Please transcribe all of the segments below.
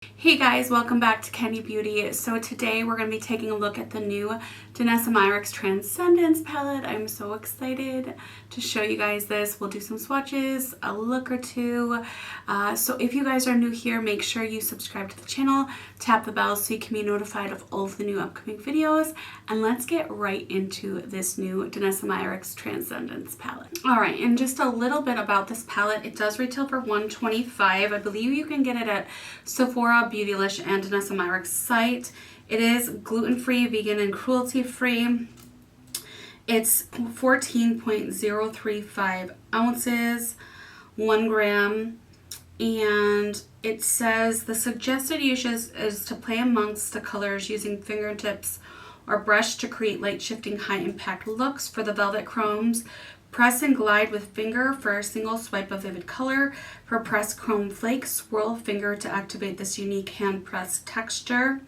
Hey guys, welcome back to Kendi Beauty. So today we're going to be taking a look at the new Danessa Myricks Transcendence palette. I'm so excited to show you guys this. We'll do some swatches, a look or two. So if you guys are new here, make sure you subscribe to the channel, tap the bell so you can be notified of all of the new upcoming videos. And let's get right into this new Danessa Myricks Transcendence palette. Alright, and just a little bit about this palette. It does retail for $125. I believe you can get it at Sephora, Beautylish, and Danessa Myricks site. It is gluten-free, vegan, and cruelty-free. It's 14.035 ounces, 1 gram, and it says the suggested use is to play amongst the colors using fingertips or brush to create light shifting high impact looks. For the velvet chromes, press and glide with finger for a single swipe of vivid color. For pressed chrome flakes, swirl finger to activate this unique hand pressed texture.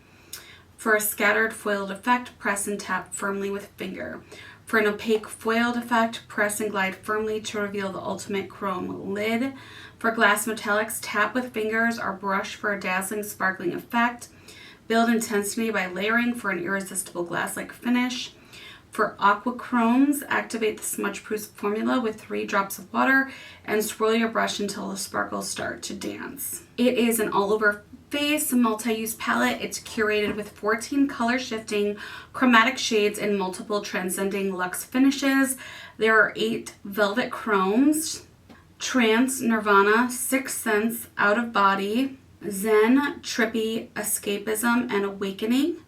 For a scattered foiled effect, press and tap firmly with finger. For an opaque foiled effect, press and glide firmly to reveal the ultimate chrome lid. For glass metallics, tap with fingers or brush for a dazzling sparkling effect. Build intensity by layering for an irresistible glass-like finish. For aqua chromes, activate the smudge-proof formula with 3 drops of water and swirl your brush until the sparkles start to dance. It is an all-over face multi-use palette. It's curated with 14 color-shifting chromatic shades in multiple transcending luxe finishes. There are 8 velvet chromes: Trance, Nirvana, Sixth Sense, Out of Body, Zen, Trippy, Escapism, and Awakening.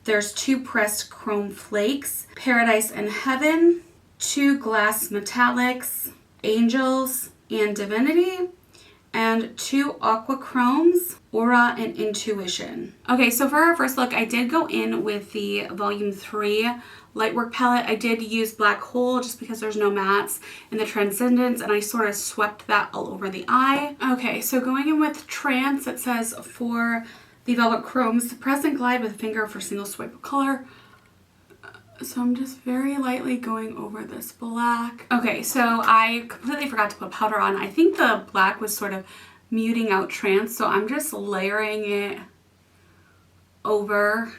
There's 2 pressed chrome flakes, Paradise and Heaven, 2 glass metallics, Angels and Divinity, and 2 aqua chromes, Aura and Intuition. Okay, so for our first look, I did go in with the Volume 3 Lightwork palette. I did use Black Hole just because there's no mattes in the Transcendence, and I sort of swept that all over the eye. Okay, so going in with Trance, it says for the velvet chromes, press and glide with finger for single swipe of color. So I'm just very lightly going over this black. Okay, so I completely forgot to put powder on. I think the black was sort of muting out Trance, so I'm just layering it over.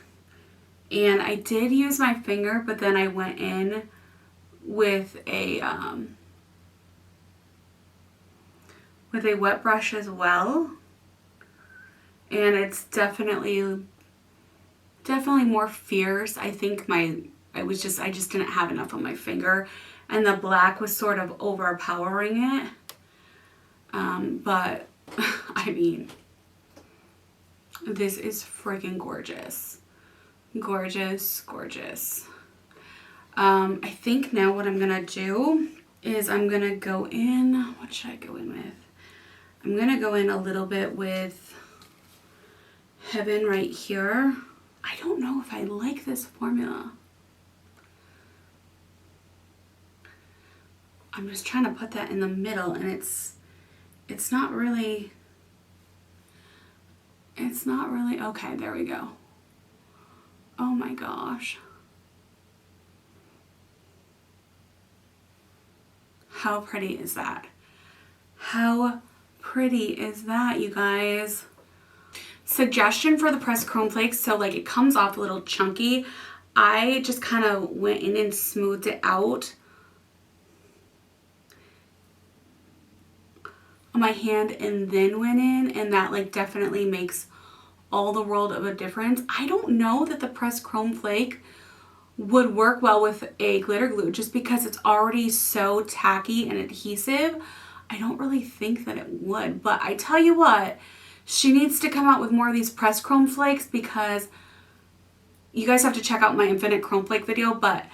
And I did use my finger, but then I went in with a wet brush as well. And it's definitely more fierce. I think I just didn't have enough on my finger, and the black was sort of overpowering it. But I mean, this is freaking gorgeous. Gorgeous, gorgeous. I think now what I'm gonna do is I'm gonna go in, what should I go in with? I'm gonna go in a little bit with Heaven right here. I don't know if I like this formula. I'm just trying to put that in the middle, and it's not really, okay, there we go. Oh my gosh. How pretty is that? How pretty is that, you guys? Suggestion for the pressed chrome flakes, so like it comes off a little chunky. I just kind of went in and smoothed it out on my hand and then went in, and that like definitely makes all the world of a difference. I don't know that the pressed chrome flake would work well with a glitter glue just because it's already so tacky and adhesive. I don't really think that it would, but I tell you what, she needs to come out with more of these pressed chrome flakes, because you guys have to check out my Infinite Chrome Flake video, but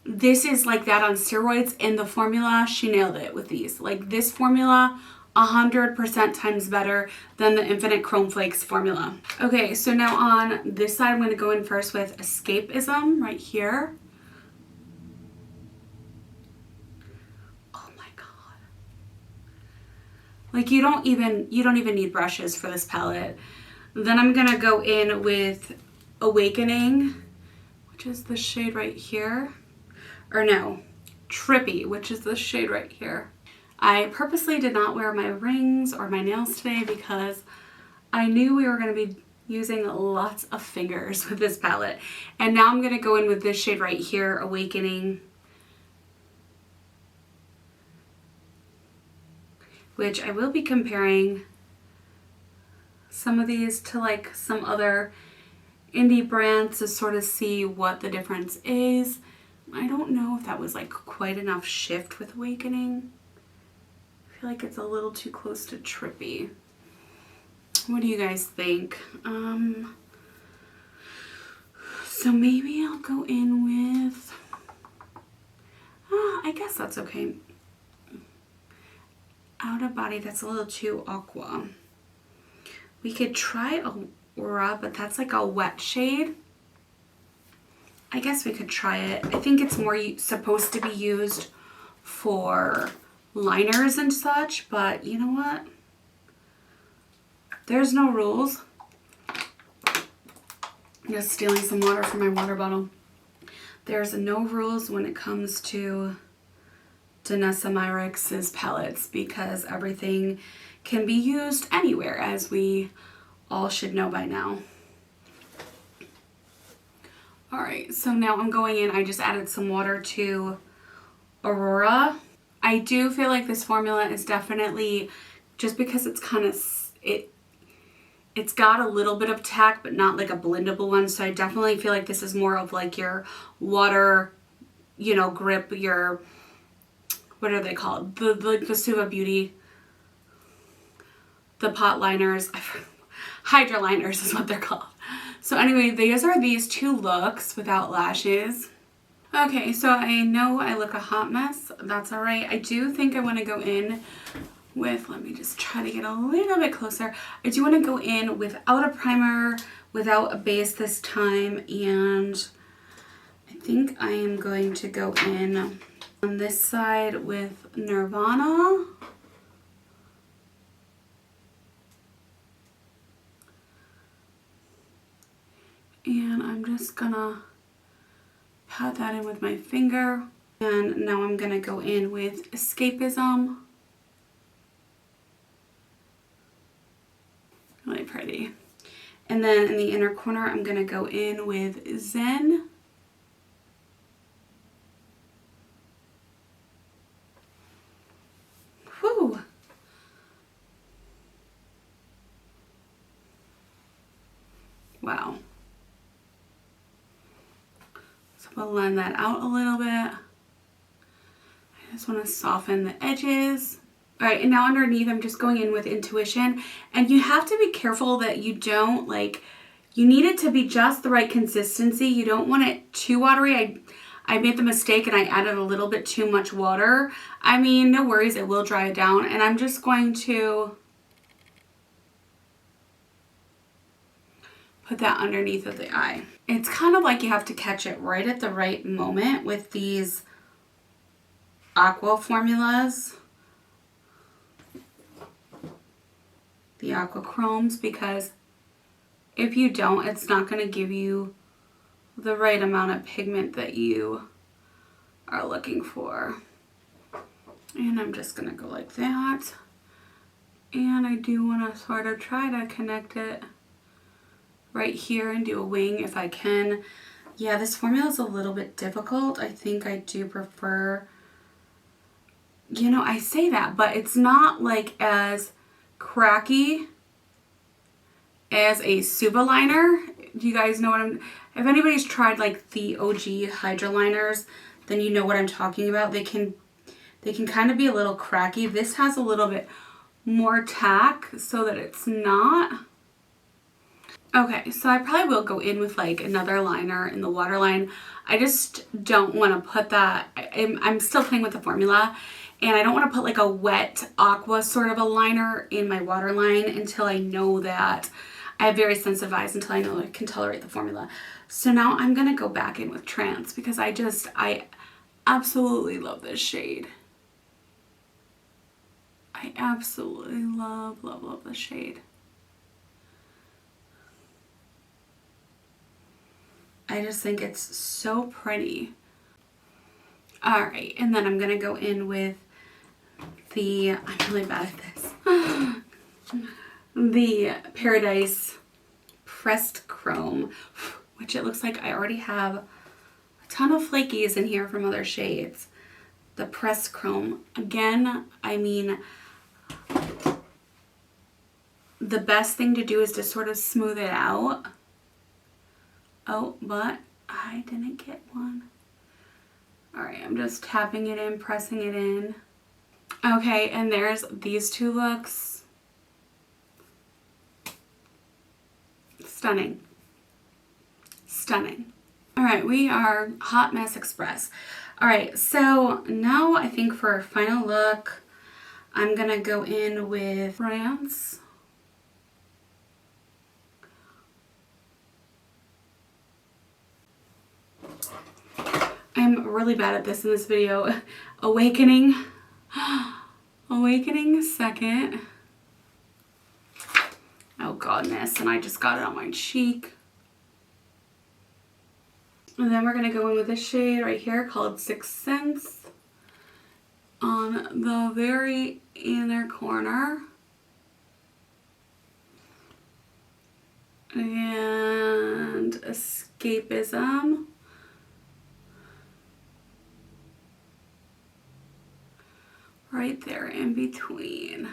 this is like that on steroids, and the formula, she nailed it with these. Like this formula, 100% times better than the Infinite Chrome Flakes formula. Okay, so now on this side, I'm going to go in first with Escapism right here. Like you don't even need brushes for this palette. Then I'm gonna go in with Awakening, which is the shade right here. Or no, Trippy, which is the shade right here. I purposely did not wear my rings or my nails today because I knew we were going to be using lots of fingers with this palette. And now I'm going to go in with this shade right here, Awakening, which I will be comparing some of these to like some other indie brands to sort of see what the difference is. I don't know if that was like quite enough shift with Awakening. I feel like it's a little too close to Trippy. What do you guys think? So maybe I'll go in with, I guess that's okay. Out of Body, that's a little too aqua. We could try Aura, but that's like a wet shade. I guess we could try it. I think it's more supposed to be used for liners and such, but you know what? There's no rules. I'm just stealing some water from my water bottle. There's no rules when it comes to Danessa Myricks' palettes because everything can be used anywhere, as we all should know by now. Alright, so now I'm going in. I just added some water to Aurora. I do feel like this formula is definitely, just because it's kind of, it's got a little bit of tack, but not like a blendable one. So I definitely feel like this is more of like your water, you know, grip, your, what are they called? The Suva Beauty, the pot liners, hydra liners is what they're called. So anyway, these are these two looks without lashes. Okay, so I know I look a hot mess. That's all right. I do think I want to go in with, let me just try to get a little bit closer. I do want to go in without a primer, without a base this time, and I think I am going to go in on this side with Nirvana. And I'm just gonna pat that in with my finger. And now I'm gonna go in with Escapism. Really pretty. And then in the inner corner, I'm gonna go in with Zen. Whew. Wow. So we'll blend that out a little bit. I just want to soften the edges. All right, and now underneath I'm just going in with Intuition, and you have to be careful that you don't like, you need it to be just the right consistency. You don't want it too watery. I made the mistake and I added a little bit too much water. I mean, no worries, it will dry it down, and I'm just going to put that underneath of the eye. It's kind of like you have to catch it right at the right moment with these aqua formulas, the aqua chromes, because if you don't, it's not going to give you the right amount of pigment that you are looking for. And I'm just going to go like that. And I do want to sort of try to connect it right here and do a wing if I can. Yeah, this formula is a little bit difficult. I think I do prefer, you know, I say that, but it's not like as cracky as a Suva liner. Do you guys know what I'm, if anybody's tried like the OG Hydra liners, then you know what I'm talking about. They can kind of be a little cracky. This has a little bit more tack so that it's not. Okay, so I probably will go in with like another liner in the waterline. I just don't want to put that, I'm still playing with the formula, and I don't want to put like a wet aqua sort of a liner in my waterline until I know that I have very sensitive eyes, until I know I can tolerate the formula. So now I'm going to go back in with Trance because I absolutely love this shade. I absolutely love, love, love this shade. I just think it's so pretty. All right, and then I'm gonna go in with the, I'm really bad at this, the Paradise Pressed Chrome, which it looks like I already have a ton of flakies in here from other shades. The Pressed Chrome. Again, I mean, the best thing to do is to sort of smooth it out. Oh, but I didn't get one. All right, I'm just tapping it in, pressing it in. Okay, and there's these two looks. Stunning. Stunning. All right, we are Hot Mess Express. All right, so now I think for our final look, I'm gonna go in with France. I'm really bad at this in this video. Awakening. Awakening second. Oh goodness, and I just got it on my cheek. And then we're gonna go in with this shade right here called Sixth Sense on the very inner corner. And Escapism. Right there in between.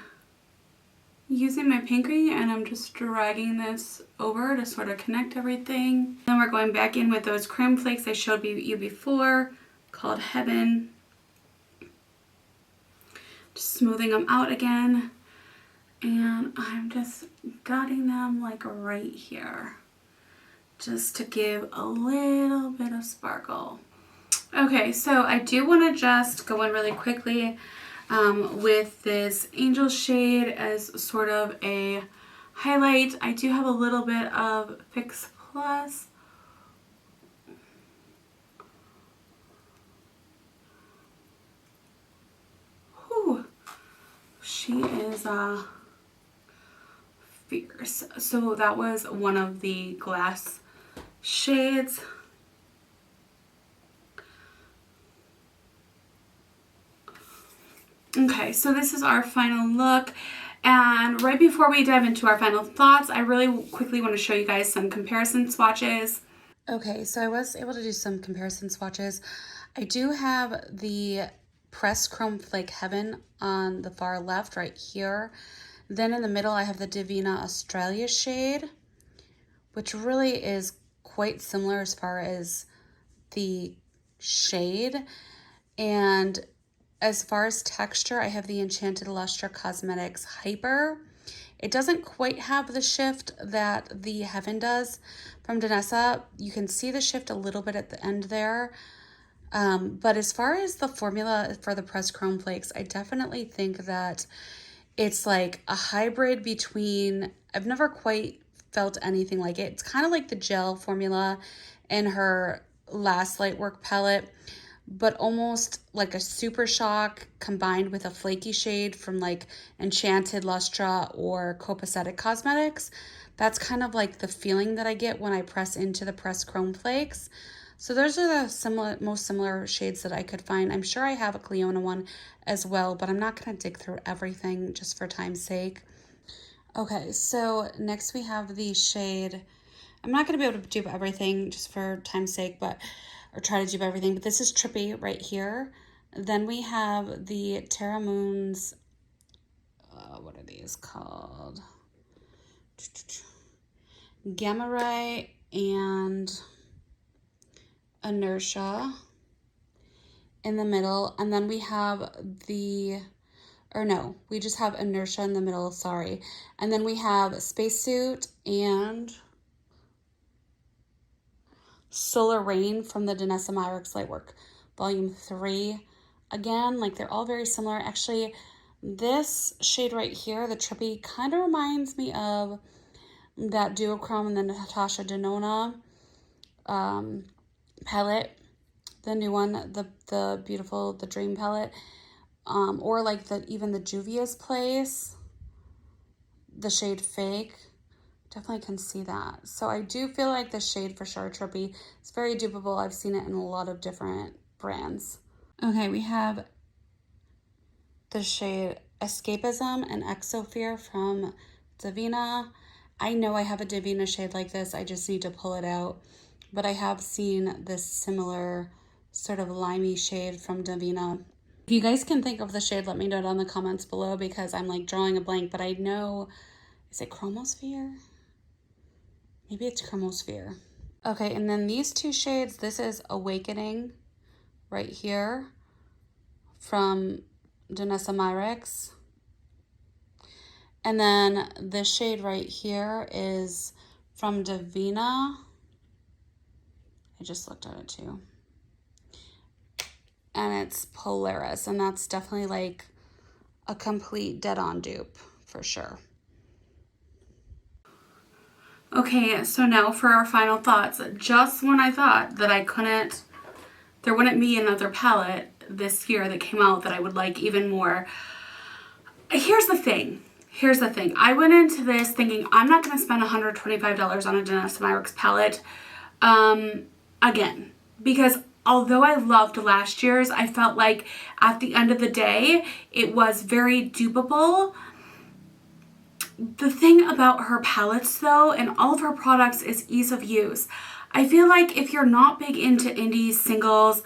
Using my pinky, and I'm just dragging this over to sort of connect everything. Then we're going back in with those creme flakes I showed you before, called Heaven. Just smoothing them out again. And I'm just dotting them like right here, just to give a little bit of sparkle. Okay, so I do want to just go in really quickly with this Angel shade as sort of a highlight. I do have a little bit of Fix Plus. Whew. She is fierce. So that was one of the glass shades. Okay, so this is our final look, and right before we dive into our final thoughts, I really quickly want to show you guys some comparison swatches. Okay, so I was able to do some comparison swatches. I do have the Pressed Chrome Flake Heaven on the far left right here. Then in the middle I have the Divina Australia shade, which really is quite similar as far as the shade. And as far as texture, I have the Enchanted Lustre Cosmetics Hyper. It doesn't quite have the shift that the Heaven does from Danessa. You can see the shift a little bit at the end there. But as far as the formula for the Pressed Chrome Flakes, I definitely think that it's like a hybrid between, I've never quite felt anything like it. It's kind of like the gel formula in her last Lightwork palette, but almost like a Super Shock combined with a flaky shade from like Enchanted Lustre or Copacetic Cosmetics. That's kind of like the feeling that I get when I press into the Pressed Chrome Flakes. So those are the most similar shades that I could find. I'm sure I have a Cleona one as well, but I'm not going to dig through everything just for time's sake. Okay, so next we have the shade. I'm not going to be able to dupe everything just for time's sake, or try to dupe everything, but this is Trippy right here. Then we have the Terra Moons, what are these called? Gamma Ray and Inertia in the middle, and then we have we just have Inertia in the middle, sorry. And then we have Spacesuit and Solar Rain from the Danessa Myricks Lightwork Volume 3. Again, like they're all very similar. Actually, this shade right here, the Trippy, kind of reminds me of that Duochrome and the Natasha Denona palette, the new one, the beautiful, the Dream palette, or like even the Juvia's Place, the shade Fake. Definitely can see that. So I do feel like the shade for sure, Trippy, it's very dupeable. I've seen it in a lot of different brands. Okay, we have the shade Escapism and Exofear from Davina. I know I have a Davina shade like this. I just need to pull it out. But I have seen this similar sort of limey shade from Davina. If you guys can think of the shade, let me know down in the comments below, because I'm like drawing a blank, but I know, is it Chromosphere? Maybe it's Chromosphere. Okay, and then these two shades, this is Awakening right here from Danessa Myricks. And then this shade right here is from Davina. I just looked at it too. And it's Polaris, and that's definitely like a complete dead-on dupe for sure. Okay, so now for our final thoughts. Just when I thought that there wouldn't be another palette this year that came out that I would like even more. Here's the thing. I went into this thinking I'm not going to spend $125 on a Danessa Myricks palette again, because although I loved last year's, I felt like at the end of the day, it was very dupeable. The thing about her palettes though, and all of her products, is ease of use. I feel like if you're not big into indie singles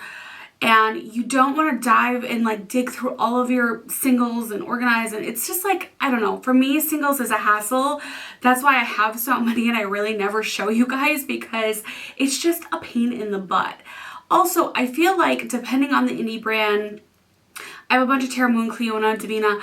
and you don't want to dive and like dig through all of your singles and organize, and it's just like, I don't know, for me singles is a hassle. That's why I have so many and I really never show you guys, because it's just a pain in the butt. Also, I feel like depending on the indie brand, I have a bunch of Terra Moon, Cleona, Davina.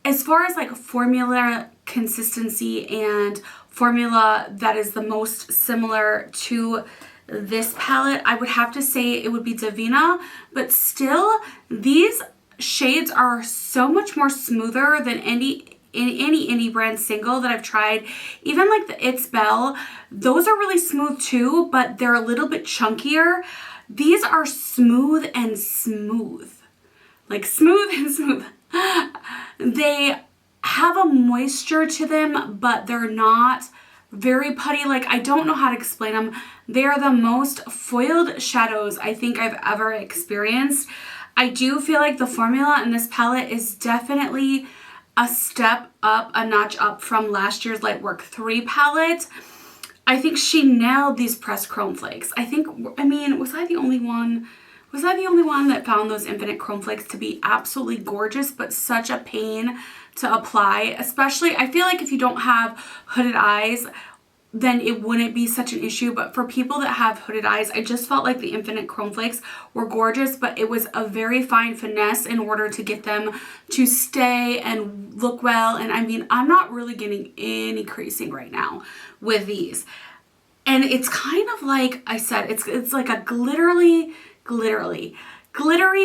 As far as like formula consistency and formula that is the most similar to this palette, I would have to say it would be Davina, but still these shades are so much more smoother than any indie brand single that I've tried. Even like the It's Belle, those are really smooth too, but they're a little bit chunkier. These are smooth and smooth. Like smooth and smooth. They have a moisture to them, but they're not very putty. Like, I don't know how to explain them. They are the most foiled shadows I think I've ever experienced. I do feel like the formula in this palette is definitely a step up, a notch up from last year's Lightwork 3 palette. I think she nailed these pressed chrome flakes. I mean, was I the only one? Was I the only one that found those infinite chrome flakes to be absolutely gorgeous, but such a pain to apply? Especially, I feel like if you don't have hooded eyes, then it wouldn't be such an issue. But for people that have hooded eyes, I just felt like the infinite chrome flakes were gorgeous, but it was a very fine finesse in order to get them to stay and look well. And I mean, I'm not really getting any creasing right now with these. And it's kind of like I said, it's like a glittery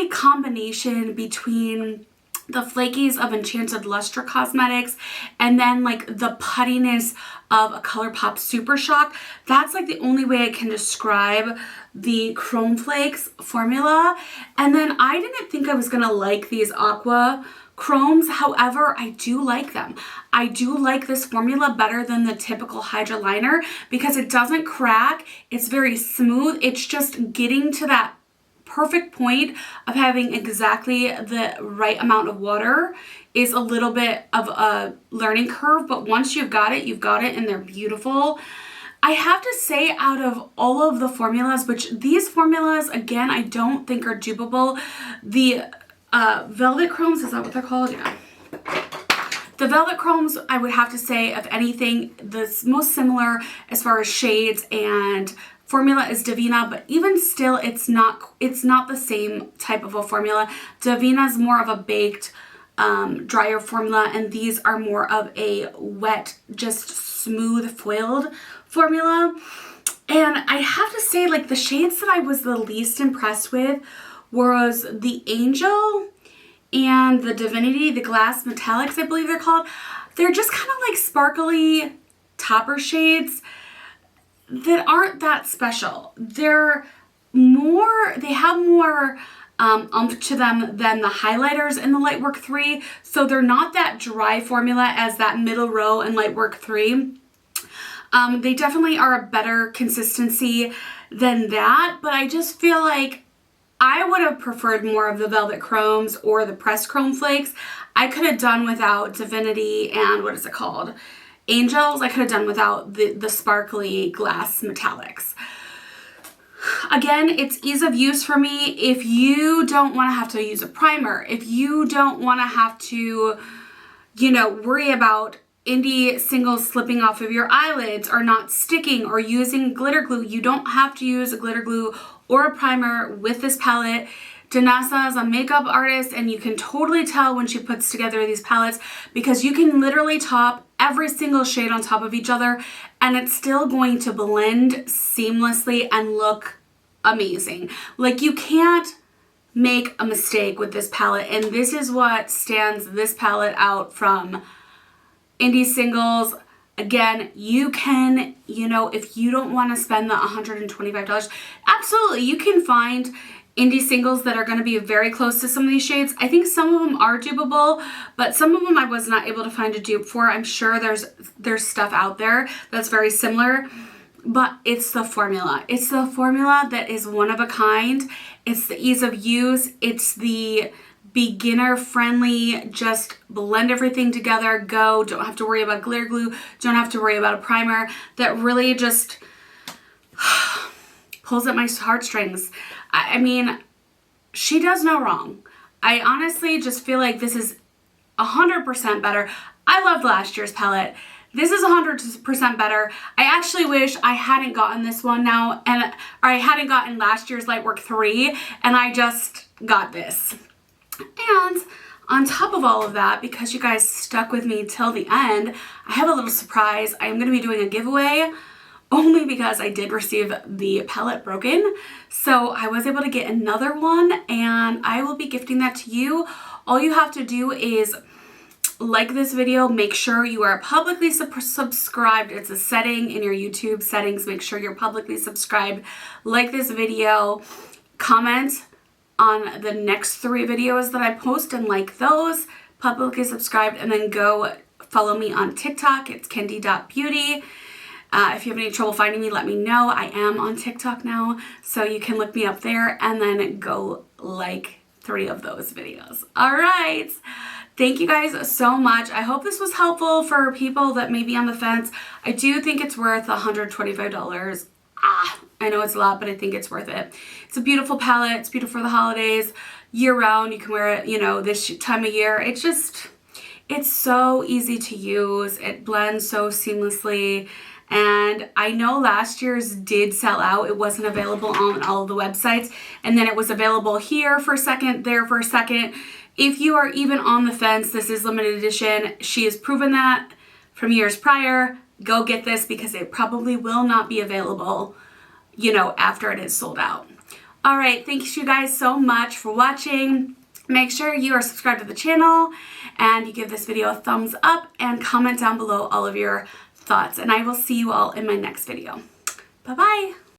combination between the flakies of Enchanted Lustre Cosmetics and then like the puttiness of a Colourpop Super Shock. That's like the only way I can describe the Chrome Flakes formula. And then I didn't think I was gonna like these aqua chromes. However, I do like them. I do like this formula better than the typical Hydra liner because it doesn't crack. It's very smooth. It's just getting to that perfect point of having exactly the right amount of water is a little bit of a learning curve, but once you've got it, and they're beautiful. I have to say, out of all of the formulas, which these formulas, again, I don't think are dupeable, the Velvet Chromes, is that what they're called? Yeah. The Velvet Chromes, I would have to say, if anything, the most similar as far as shades and formula is Davina, but even still, it's not the same type of a formula. Davina's more of a baked, drier formula, and these are more of a wet, just smooth foiled formula. And I have to say, like, the shades that I was the least impressed with was the Angel and the Divinity, the Glass Metallics, I believe they're called. They're just kind of like sparkly topper shades that aren't that special. They have more oomph to them than the highlighters in the Lightwork 3, so they're not that dry formula as that middle row in Lightwork 3. They definitely are a better consistency than that, but I just feel like I would have preferred more of the Velvet Chromes or the Pressed Chrome Flakes. I could have done without Divinity and what is it called? Angels. I could have done without the sparkly glass metallics. Again, it's ease of use for me. If you don't want to have to use a primer, if you don't want to have to, you know, worry about indie singles slipping off of your eyelids or not sticking or using glitter glue, you don't have to use a glitter glue or a primer with this palette. Danessa is a makeup artist, and you can totally tell when she puts together these palettes because you can literally top every single shade on top of each other and it's still going to blend seamlessly and look amazing. Like, you can't make a mistake with this palette, and this is what stands this palette out from indie singles. Again, you can, you know, if you don't want to spend the $125, absolutely, you can find indie singles that are going to be very close to some of these shades. I think some of them are dupable, but some of them I was not able to find a dupe for. I'm sure there's stuff out there that's very similar, but it's the formula. It's the formula that is one of a kind. It's the ease of use. It's the beginner friendly, just blend everything together, go, don't have to worry about glitter glue, don't have to worry about a primer, that really just pulls at my heartstrings. I mean, she does no wrong. I honestly just feel like this is 100% better. I loved last year's palette. This is 100% better. I actually wish I hadn't gotten this one now, or I hadn't gotten last year's Lightwork 3, and I just got this. And on top of all of that, because you guys stuck with me till the end, I have a little surprise. I'm going to be doing a giveaway only because I did receive the palette broken. So I was able to get another one, and I will be gifting that to you. All you have to do is like this video, make sure you are publicly subscribed. It's a setting in your YouTube settings. Make sure you're publicly subscribed. Like this video, comment on the next 3 videos that I post and like those, publicly subscribed, and then go follow me on TikTok. It's kendi.beauty. If you have any trouble finding me, let me know. I am on TikTok now, so you can look me up there and then go like 3 of those videos. All right. Thank you guys so much. I hope this was helpful for people that may be on the fence. I do think it's worth $125. I know it's a lot, but I think it's worth it. It's a beautiful palette. It's beautiful for the holidays, year round. You can wear it, you know, this time of year. It's so easy to use. It blends so seamlessly. And I know last year's did sell out. It wasn't available on all of the websites. And then it was available here for a second, there for a second. If you are even on the fence, this is limited edition. She has proven that from years prior. Go get this because it probably will not be available, you know, after it is sold out. All right, thank you guys so much for watching. Make sure you are subscribed to the channel and you give this video a thumbs up and comment down below all of your thoughts. And I will see you all in my next video. Bye-bye.